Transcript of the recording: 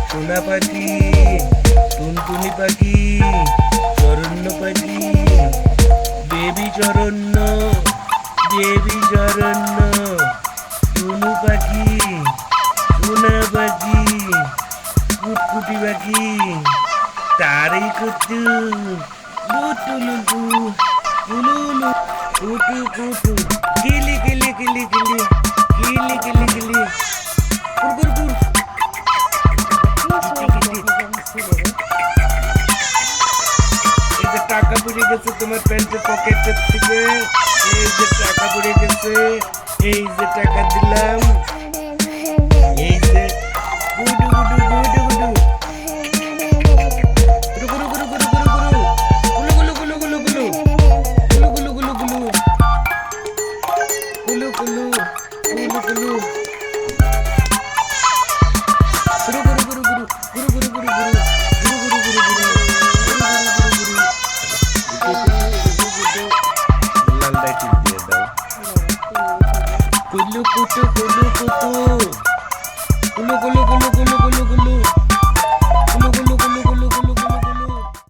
সোনা পাখি, টুনটুনি পাখি, চরণ্য পাখি, বেবি চরণ্য, টুনু পাখি, সোনা পাখি, কুটকুটি পাখি, তারি কুটু, বুটুলুটু, উলুলু, কুটু কুটু, কিলি কিলি কিলি কিলি, কিলি কিলি কিলি, কুরকুর। এই যে টাকা পড়ে গেছে তোমার প্যান্টের পকেটের থেকে, এই যে টাকা পড়ে গেছে, এই যে টাকা দিলাম, এই যে গুডু গুডু গুডু গুডু গুরু গুরু গুরু গুরু গুরু গুলু গুলু গুলু গুলু গুলু গুলু গুলু গুলু গুলু গুলু গুলু গুলু কুলু কুটু কুলু কুটু কুলু কুলু কুলু কুলু কুলু কুলু